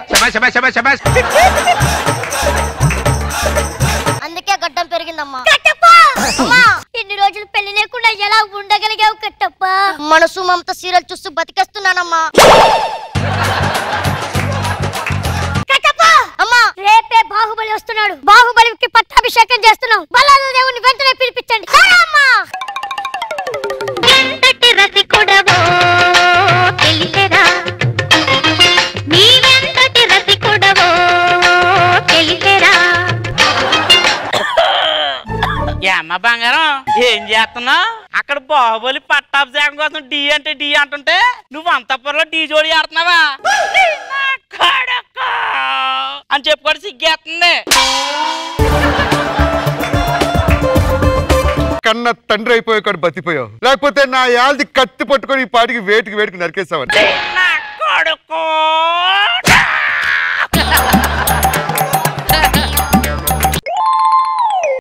అందుకే గడ్డం పెరిగిందమ్మా. అమ్మా, ఇన్ని రోజులు పెళ్లి లేకుండా ఎలా ఉండగలిగావు కట్టప్ప? మనసు మమత సీరియల్ చూస్తూ బతికేస్తున్నానమ్మా. అమ్మా, రేపే బాహుబలి వస్తున్నాడు, బాహుబలికి పట్టాభిషేకం చేస్తున్నాం. బలాల దేవుని వెంటనే పిలిపించండి. అమ్మ బంగారం, ఏం చేస్తున్నా? అక్కడ బాహుబలి పట్టాభిషేకం కోసం డి అంటే డి అంటుంటే నువ్వు అంతపురంలో డి జోడి ఆడుతున్నావా అని చెప్పుకోవడం సిగ్గేస్తుంది. కన్న తండ్రి అయిపోయాడు, బతిపోయావు. లేకపోతే నా యాల్ది కత్తి పట్టుకొని ఈ పాటికి వేటికి నరికేసావని.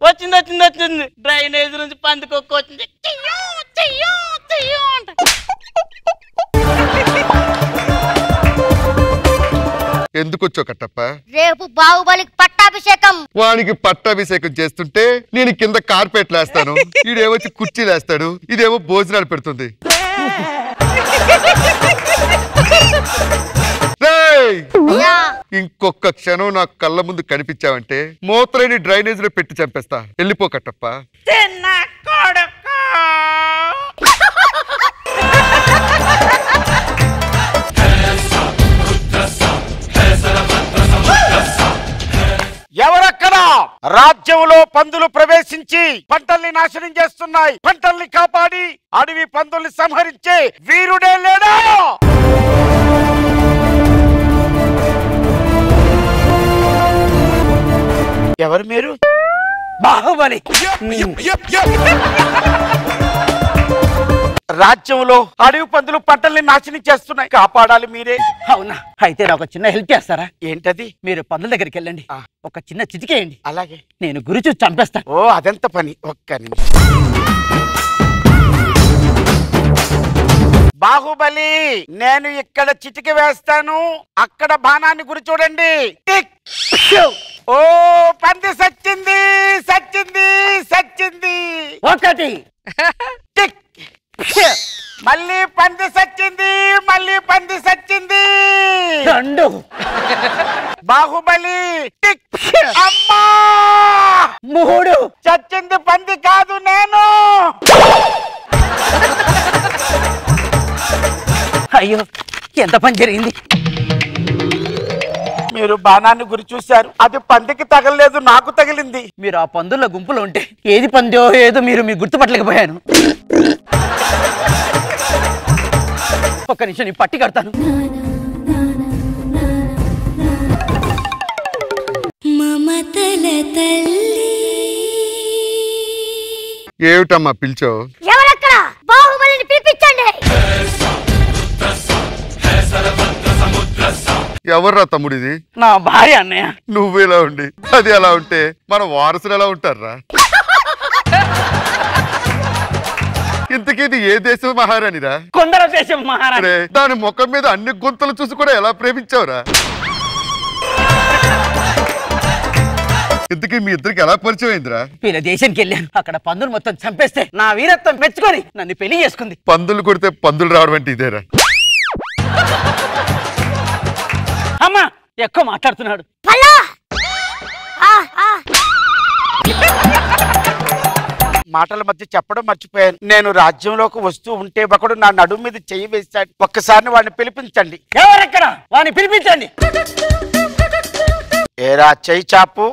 వచ్చింది డ్రైనేజ్ నుంచి పందికొక్క వచ్చింది. ఎందుకు వచ్చావు కట్టప్ప? రేపు బాహుబలికి పట్టాభిషేకం. వానికి పట్టాభిషేకం చేస్తుంటే నేను కింద కార్పెట్ లేస్తాను, ఈడేమొచ్చి కుర్చీలు వేస్తాడు, ఇదేమో భోజనాలు పెడుతుంది. ఇంకొక క్షణం నాకు కళ్ళ ముందు కనిపించావంటే మోతలేని డ్రైనేజ్ లో పెట్టి చంపేస్తా. వెళ్ళిపో కట్టప్ప. ఎవరక్కడ? రాజ్యంలో పందులు ప్రవేశించి పంటల్ని నాశనం చేస్తున్నాయి. పంటల్ని కాపాడి అడవి పందుల్ని సంహరించే వీరుడే లేడా? ఎవరు మీరు? బాహుబలి. రాజ్యంలో అడవి పందులు పంటల్ని నాశనం చేస్తున్నాయి, కాపాడాలి మీరే. అవునా? అయితే నాకు ఒక చిన్న హెల్ప్ చేస్తారా? ఏంటది? మీరు పందుల దగ్గరికి వెళ్ళండి, ఒక చిన్న చిటికేయండి. అలాగే. నేను గురి చూసి చంపేస్తాను. ఓ, అదెంత పని. ఒక్క నిమిషం. బాహుబలి, నేను ఇక్కడ చిటికి వేస్తాను, అక్కడ బాణాన్ని గురి చూడండి. ఓ, పంది సచ్చింది. ఒకటి. మళ్ళీ పంది సచ్చింది. రెండు. బాహుబలి. అమ్మా, మూడు. చచ్చింది పంది కాదు, నేను. అయ్యో, ఎంత పని జరిగింది. మీరు బాణాన్ని గురి చూశారు, అది పందికి తగలలేదు, నాకు తగిలింది. మీరు ఆ పందుల గుంపులో ఉంటే ఏది పందో ఏదో మీరు గుర్తుపట్టలేకపోయాను. ఒక్క నిమిషం, నేను పట్టి కడతాను. ఏమిటమ్మా పిలిచావు? ఎవరక్కడ? బాహుబలిని పిలిపించండి. ఎవర్రా తమ్ముడిది? నా భార్య అన్నయ్య. నువ్వు ఇలా ఉండి అది ఎలా ఉంటే మన వారసులు ఎలా ఉంటారా? ఇంతకీ ఇది ఏ దేశం మహారాణిరా? కొందర దేశం మహారాణి. దాని ముఖం మీద అన్ని గుంతలు చూసి కూడా ఎలా ప్రేమించావురా? ఇంతకీ మీ ఇద్దరికి ఎలా పరిచయం అయిందిరా? వీళ్ళ దేశానికి వెళ్ళాను, అక్కడ పందులు మొత్తం చంపేస్తే నా వీరత్వం మెచ్చుకొని నన్ను పెళ్లి చేసుకుంది. పందులు కొడితే పందులు రావడం అంటే ఇదేరా? అమ్మా, ఎక్కువ మాట్లాడుతున్నాడు. మాటల మధ్య చెప్పడం మర్చిపోయాను. నేను రాజ్యంలోకి వస్తూ ఉంటే ఒకడు నా నడుము మీద చెయ్యి వేశాడు. ఒక్కసారి వాడిని పిలిపించండి. ఎవరెక్కడ? వాడిని పిలిపించండి. ఏరా చెయ్యి చాపు.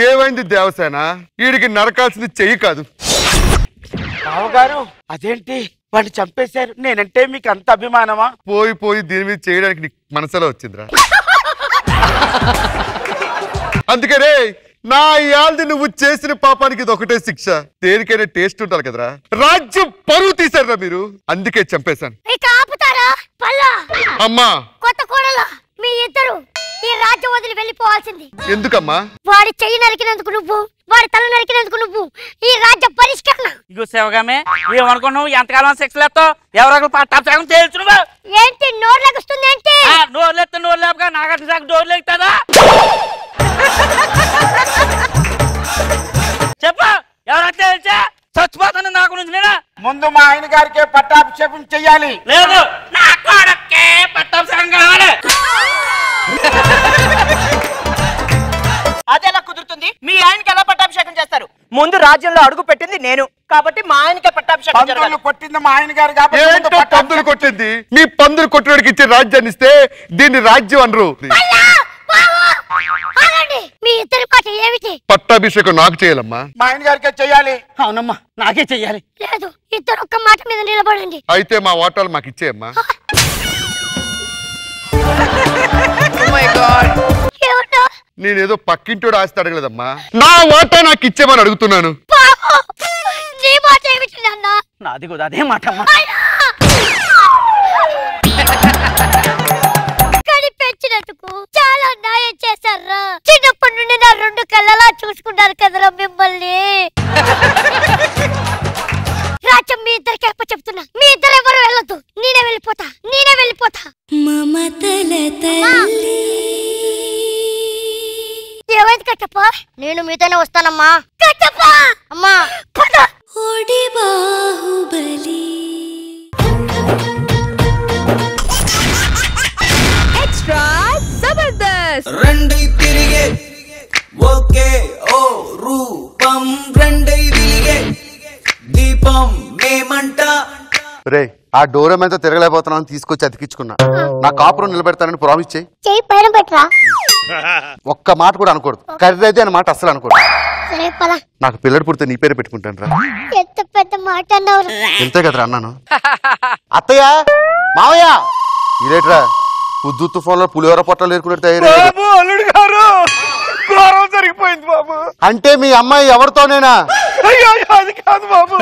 ఏమైంది దేవసేన? వీడికి నరకాల్సింది చెయ్యి కాదు. బావగారు, అదేంటి వాడిని చంపేశారు. నేనంటే మీకు అంత అభిమానమా? పోయి పోయి దీని మీద చేయడానికి నీకు మనసులో వచ్చిందిరా. అందుకనే నా ఇయాల్ది నువ్వు చేసిన పాపానికి ఇది ఒకటే శిక్ష. దేనికైనా టేస్ట్ ఉంటారు కదరా. రాజ్యం పరువు తీశారా మీరు, అందుకే చంపేశాను. అమ్మా కొత్త కోడలు మీ ఇద్దరు ఈ రాజ్యం వదిలి వెళ్ళిపోవాల్సింది. ఎందుకమ్మా? వాడి చెయ్యి నరికినందుకు నువ్వు, వాడి తల నరికినందుకు నువ్వు. ఈ రాజ్య పరిష్కరణ. ఇగో శివగామే ఏమనుకున్నావు? ఎంతకాలం సెక్స్ లేస్తావు? ఎవరొకరు పట్టాపు సగం తెలుసు నువ్వు. ఏంటి నోరు లెగుస్తుంది? ఏంటి నోరు లేస్తే నోరు లేపగా నాగట్టి సగం డోర్ లేగుతుందా? చెప్పు, ఎవరైతే తెలుసా? చచ్చిపోతాను నాకు నుంచి నేనా? ముందు మా ఆయన గారికే పట్టాభిషేకం చెయ్యాలి. లేదు, నా కొడుకే పట్టాభిషేకం కావాలి. అదెలా కుదురుతుంది? మీ ఆయనకి ఎలా పట్టాభిషేకం చేస్తారు? ముందు రాజ్యంలో అడుగు పెట్టింది నేను కాబట్టి మా ఆయనకే పట్టాభిషేకం జరగాలి. కొట్టింది మా ఆయన గారు కాబట్టి ఏంటో పందులు కొట్టింది. మీ పందులు కొట్టినోడికి ఇచ్చే రాజ్యాన్ని ఇస్తే దీన్ని రాజ్యం అనరు. మీ ఇద్దరి పాట ఏమిటి? పట్టాభిషేకం నాకు చేయాలమ్మా. మా ఆయన గారికే చెయ్యాలి. అవునమ్మా, నాకే చెయ్యాలి. లేదు, ఇద్దరు ఒక్క మాట మీద నిలబడండి. అయితే మా ఓటాలు మాకు ఇచ్చేయమ్మా. నేనేదో పక్కింటోడు ఆస్తి అడగలేదమ్మా. నా ఓటా నాకు ఇచ్చేమని అడుగుతున్నాను. నీ మాట ఏమిటి నాన్న? నాది కూడా అదే మాట అమ్మా. కనిపించినందుకు చాలా న్యాయం చేశారా. చిన్నప్పటి నుండి నా రెండు కళ్ళలా చూసుకున్నారు కదరా మిమ్మల్ని. రాజ్యం మీ ఇద్దరికి ఎప్ప చెప్తున్నా. మీ ఇద్దరు ఎవరు వెళ్ళొద్దు. నేనే వెళ్ళిపోతా. ఏమైంది కట్టప్ప? నేను మీతోనే వస్తానమ్మా. కట్టప్ప అమ్మా పద. ఓడి బాహుబలి ఎక్స్ట్రా జబర్దస్త్. రెండై తిరిగే ఓకే ఓ రూపం రెండై తిరిగే దీపం మేమంట. రే ఆ డోరం ఎంత తిరగలేకపోతున్నాను తీసుకొచ్చి అతికించుకున్నా. నా కాపురం నిలబెడతానని ప్రామిస్ చేయి. చెయ్యి పైన పెట్టరా. ఒక్క మాట కూడా అనకూడదు. కర్రీ అయితే అన్న మాట అస్సలు అనకూడదు. సరే పద. నాకు పిల్లడు పుడితే నీ పేరు పెట్టుకుంటాను రా. ఎంత పెద్ద మాట అన్నావు. ఎంతే కదరా అన్నాను. అత్తయ్య మావయ్య ఇదేట్రా ఉద్దు తుఫాన్లో పులిహోర పొట్టలు ఏరుకున్నట్టు అల్లుడు గారు ఘోరం జరిగిపోయింది బాబు. అంటే మీ అమ్మాయి ఎవరితోనేనా? అయ్యో అది కాదు బాబు,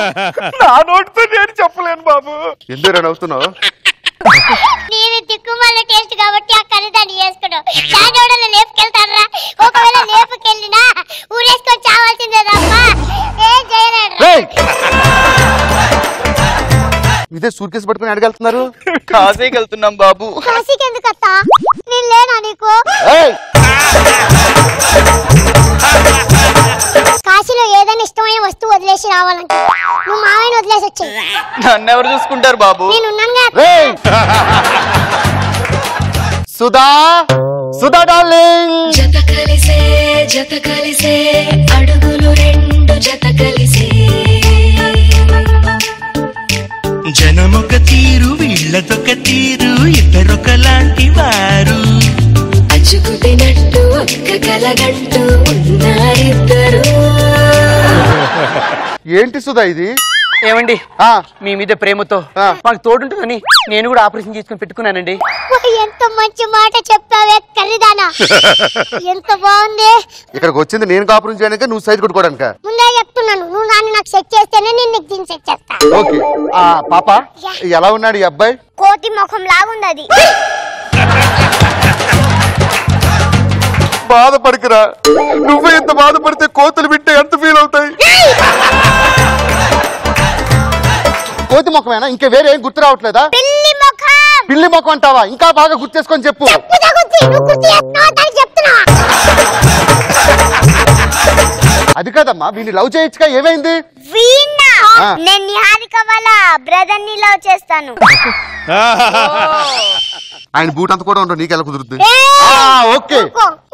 నా నోటితో నేను చెప్పలేను బాబు. ఎందుకు నవ్వుతున్నావు? నేను దిక్కుమాల టేస్ట్ కాబట్టి ఆ కర్రీ దాన్ని చేసుకున్నావు. చాడోడలు లేపుకెళ్తారా? ఒకవేళ లేపుకెళ్ళినా ఊరేసుకొని చావాల్సిందే తప్ప ఏం చేయలేడు. ఇదే సూట్ కేసు పట్టుకుని అడగలుగుతున్నారు. కాశీకి వెళ్తున్నాం బాబు. కాశీకి ఎందుకు అత్తా? నేను లేనా నీకు? కాశీలో ఏదైనా ఇష్టమైన వస్తువు వదిలేసి రావాలంటే నువ్వు మావయ్యని వదిలేసి వచ్చాయి. నన్ను ఎవరు చూసుకుంటారు బాబు? సుధా సుధా డార్లింగ్. జత కలిసే అడుగులు రెండు జత కలిసే. జనమొక తీరు వీళ్ళదొక తీరు ఇద్దరొకలాంటి వారు. అచ్చుకుతినట్టు ఒక్క కలగంటూ ఉన్నారిద్దరు. ఏంటి సుధా ఇది? ఏమండి మీ మీద ప్రేమతో మాకు తోడుంటుందని నేను కూడా ఆపరేషన్ చేసుకుని పెట్టుకున్నానండి. ఎంత మంచి మాట చెప్పావే కర్రీదానా. ఎంత బాగుంది. ఇక్కడికి వచ్చింది నేను కాపురం చేయడానికి, నువ్వు సైడ్ కొట్టుకోవడానిక? ముందే చెప్తున్నాను, నువ్వు నాన్న నాకు సెట్ చేస్తేనే నేను నీకు దీన్ని సెట్ చేస్తా. ఓకే పాప ఎలా ఉన్నాడు ఈ అబ్బాయి? కోతి ముఖం లాగుంది అది. బాధపడకురా, నువ్వే ఎంత బాధపడితే కోతులు వింటే ఎంత ఫీల్ అవుతాయి. కోతి ముఖమేనా? ఇంకా వేరే ఏం గుర్తు రావట్లేదా? పిల్లి ముఖం అంటావా? ఇంకా బాగా గుర్తు చేసుకొని చెప్పు. అది కాదమ్మా, వీడిని లవ్ చేయొచ్చుగా, ఏమైంది? నేను నిహారిక వాళ్ళ బ్రదర్ ని లవ్ చేస్తాను. ఆయన బూట్ అంత కూడా ఉండవు, నీకెలా కుదురుతుంది? ఓకే.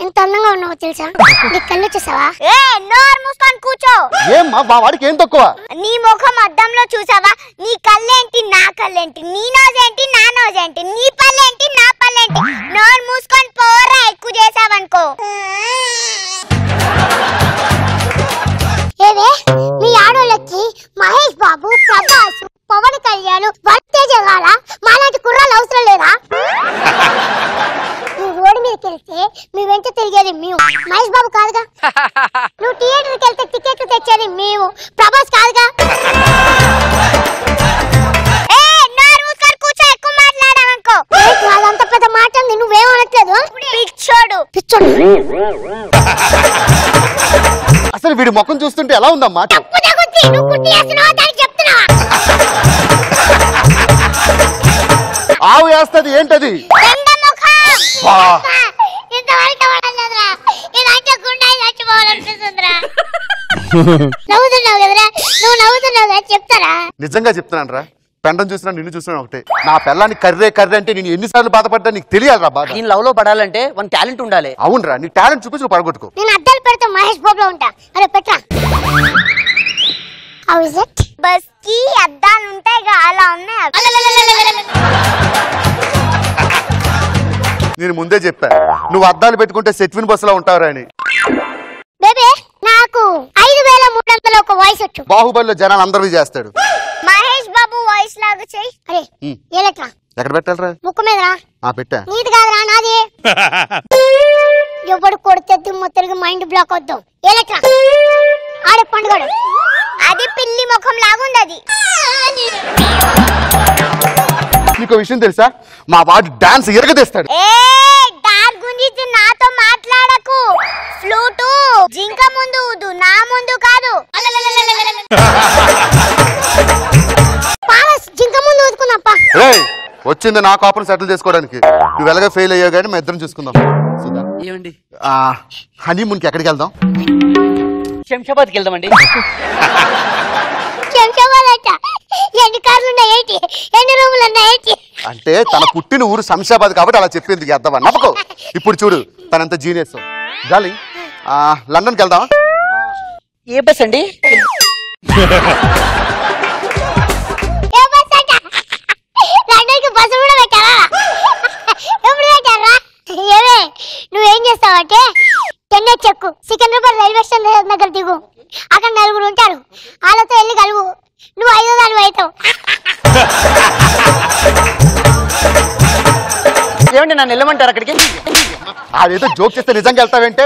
ఎంత అందంగా ఉన్నావు తెలుసా? నీ కళ్ళు చూసావా? నోరు మూసుకొని కూర్చో. ఏమ్మా వాడికి ఏం తక్కువ? నీ ముఖం అద్దంలో చూసావా? నీ కళ్ళేంటి నా కళ్ళేంటి, నీ నోజ్ ఏంటి నా నోజ్ ఏంటి, నీ పళ్ళేంటి నా పళ్ళేంటి. నోరు మూసుకొని పోరా, ఎక్కువ చేసావనుకో. ఏవే మీ ఆడోళ్ళకి మహేష్ బాబు, ప్రభాస్, పవన్ కళ్యాణ్ వర్తేజ కావాలా? మాలాంటి కుర్రాలు అవసరం లేదా? నువ్వు రోడ్డు మీదకి వెళ్తే మీ వెంట తిరిగేది మేము, మహేష్ బాబు కాదుగా. నువ్వు థియేటర్కి వెళ్తే టికెట్లు తెచ్చేది మేము, ప్రభాస్ కాదుగా. అదంత పెద్ద మాట నువ్వేమనట్లేదు. పిచ్చోడు పిచ్చోడు. అసలు వీడి ముఖం చూస్తుంటే ఎలా ఉందమ్మా? ఆవు వేస్తది ఏంటది? చెప్తారా? నిజంగా చెప్తున్నాను రా, పెండం చూసినా నిన్ను చూసినా ఒకటే. నా పిల్లాన్ని కర్రే అంటే నేను ఎన్నిసార్లు బాధపడ్డా నీకు తెలియాలి రా బాధ. నేను లవ్ లో పడాలంటే వన్ టాలెంట్ ఉండాలి. అవునరా, నీ టాలెంట్ చూపించి నువ్వు పడగొట్టుకో. నేను అద్దాలు పెడితే మహేష్ బాబులో ఉంటా. అరే Petra. How is it? Bus కి అద్దాలు ఉంటాయి అలా ఉన్నాయి. నేను ముందే చెప్పా నువ్వు అద్దాలు పెట్టుకుంటే సెట్విన్ బస్సులో ఉంటావురా అని. బేబీ నాకు 5300 ఒక వాయిస్ వచ్చు. బాహుబలిలో జనాలు అందరూ చేస్తాడు. మహేష్ బాబు వాయిస్ లాగా చెయ్యి. అరే ఏలట్రా ఎక్కడ పెట్టాలరా? ముక్కు మీద రా. పెట్టా. నీది కాదురా నాది. ఎవడు కొడితే దుమ్మతిరిగి మైండ్ బ్లాక్ అవుతాం. ఏలట్రా ఆడే పండుగడు. అది పిల్లి ముఖం లాగుంది. అది నీకు విషయం తెలుసా? మా వాడు డాన్స్ ఎరగదీస్తాడు. గురించి నాతో మాట్లాడకు. ఫ్లూటు జింక ముందు ఊదు, నా ముందు కాదు. జింక ముందు ఊదుకున్నాప్ప. వచ్చింది నా కాపురం సెటిల్ చేసుకోవడానికి. నువ్వు ఎలాగ ఫెయిల్ అయ్యావు కానీ మేము ఇద్దరం చూసుకుందాం. ఏమండి హనీమూన్కి ఎక్కడికి వెళ్దాం? శంషాబాద్కి వెళ్దామండి. ఎన్ని కార్లు ఉన్నాయి? ఎన్ని రూములు ఉన్నాయి? అంటే తన పుట్టిన ఊరు శంషాబాద్ కాబట్టి అలా చెప్పింది. ఎద్దవా నమ్మకో. ఇప్పుడు చూడు తనంత జీనియస్. డార్లింగ్ లండన్కి వెళ్దాం. ఏ బస్ అండి? బస్సు కూడా పెట్టారా? ఎప్పుడు పెట్టారా? ఏమే నువ్వేం చేస్తావంటే చెన్నై చెక్కు సికింద్రాబాద్ రైల్వే స్టేషన్ దగ్గర దిగు. అక్కడ 4 ఉంటారు. వాళ్ళతో వెళ్ళి కలువు. నువ్వు 5వ దానివి అవుతావు. ఏమండి నన్ను వెళ్ళమంటారు అక్కడికి? అదేదో జోక్ చేస్తే నిజంగా వెళ్తావేంటే?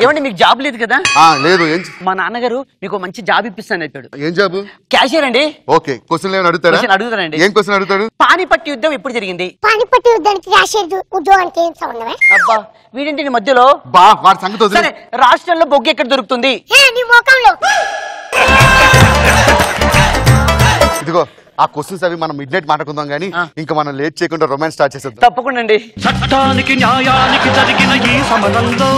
ఏమండి మీకు జాబ్ లేదు కదా? లేదు. మా నాన్నగారు మీకు మంచి జాబ్ ఇప్పిస్తాను చెప్పాడు. ఏం జాబు? క్యాషియర్ అండి. ఓకే, క్వశ్చన్ ఏమైనా అడుగుతారా? అడుగుతానండి. ఏం క్వశ్చన్ అడుగుతాడు? పానిపట్టి యుద్ధం ఎప్పుడు జరిగింది? పానిపట్టి యుద్ధానికి క్యాషియర్ ఉద్యోగానికి ఏం సంబంధమే? అబ్బా వీడింటి మధ్యలో వాడి సంగతి వదిలేయ్. సరే రాష్ట్రంలో బొగ్గు ఎక్కడ దొరుకుతుంది? నీ మోకంలో. ఇదిగో ఆ క్వశ్చన్స్ అవి మనం మిడ్ నైట్ మాట్లాడుకుందాం గానీ ఇంకా మనం లేట్ చేయకుండా రొమాన్స్ స్టార్ట్ చేసేద్దాం. తప్పకుండా అండి. చట్టానికి న్యాయానికి జరిగిన ఈ సమరంలో,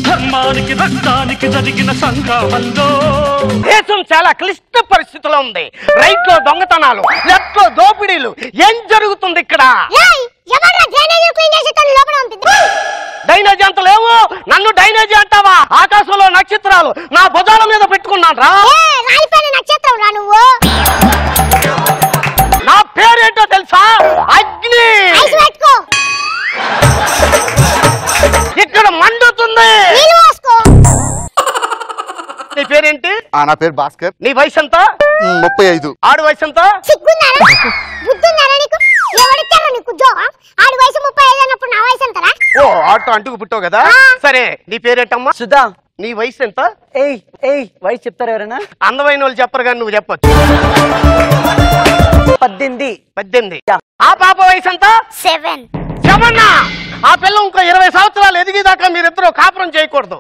ధర్మానికి రక్తానికి జరిగిన సంగ్రామంలో దేశం చాలా క్లిష్ట పరిస్థితిలో ఉంది. రైట్ లో దొంగతనాలు, లెఫ్ట్ లో దోపిడీలు. ఏం జరుగుతుంది ఇక్కడ? డైనేజీ అంత లేవు. నన్ను డైనేజీ అంటావా? ఆకాశంలో నక్షత్రాలు నా భుజాల మీద పెట్టుకున్నాను రా. నక్షత్రం రా నువ్వు. నా పేరేంటో తెలుసా? అగ్ని. ఇక్కడ మండుతుంది. నీ పేరేంటి? నా పేరు భాస్కర్. నీ వయసు ఎంత? 35. ఆడు వయసు ఎంత? ఓ ఆటో అంటుకు పుట్టావు కదా. సరే నీ పేరేంటమ్మా? సుధా. నీ వయసు ఎంత? వయసు చెప్తారా ఎవరైనా? అందమైన వాళ్ళు చెప్పరు కానీ నువ్వు చెప్పొచ్చు. 18. ఆ పాప వయసు ఎంత? 7. ఆ పిల్ల ఇంకో 20 సంవత్సరాలు ఎదిగేదాకా మీరిద్దరూ కాపురం చేయకూడదు.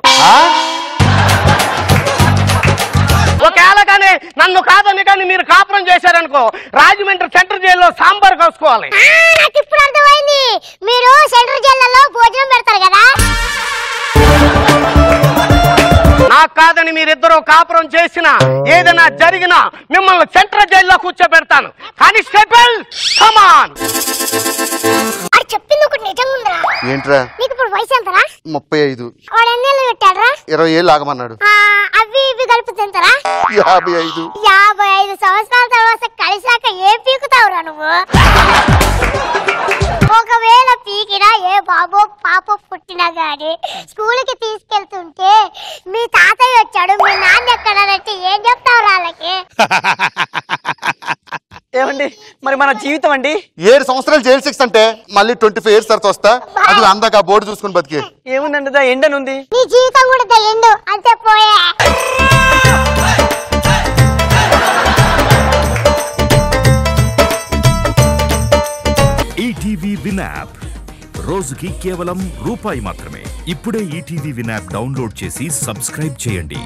ఒకవేళ కానీ నన్ను కాదని కానీ మీరు కాపురం చేశారనుకో, రాజమండ్రి సెంట్రల్ జైల్లో సాంబార్ కోసుకోవాలి. నాకు ఇప్పుడు అర్థమైంది. మీరు సెంట్రల్ జైల్లో భోజనం పెడతారు కదా. నాకు కాదని మీరిద్దరూ కాపురం చేసినా ఏదైనా జరిగినా మిమ్మల్ని సెంట్రల్ జైల్లో కూర్చోబెడతాను. Constable come on. చెప్పింది ఒకటి నిజంగా ఉందిరా. ఏంట్రా? నీకు ఇప్పుడు వయసు ఎంతరా? 35. వాడు ఎన్ని ఏళ్ళు పెట్టాడరా? 20 ఏళ్ళు ఆగమన్నాడు. అవి ఇవి కలిపి ఎంతరా? 55. 55 సంవత్సరాల తర్వాత కలిసాక ఏ పీకుతావురా నువ్వు? ఒకవేళ పీకినా ఏ బాబో పాప పుట్టినా గాని స్కూల్కి తీసుకెళ్తుంటే మీ తాతయ్య వచ్చాడు, మీ నాన్న ఎక్కడంటే ఏం చెప్తావు వాళ్ళకి? మన జీవితం అండి. 7 సంవత్సరాలు జైలు శిక్ష అంటే మళ్ళీ 25 years తర్వాత వస్తా. అది అందాక బోర్డు చూసుకుని బతికే. ఏముందండి దా ఎండనుంది. నీ జీవితం కూడా దా ఎండు అంతే పోయే. ఈటీవీ విన్ యాప్ రోజుకి కేవలం ₹1 మాత్రమే. ఇప్పుడే ఈటీవీ విన్ యాప్ డౌన్లోడ్ చేసి సబ్స్క్రైబ్ చేయండి.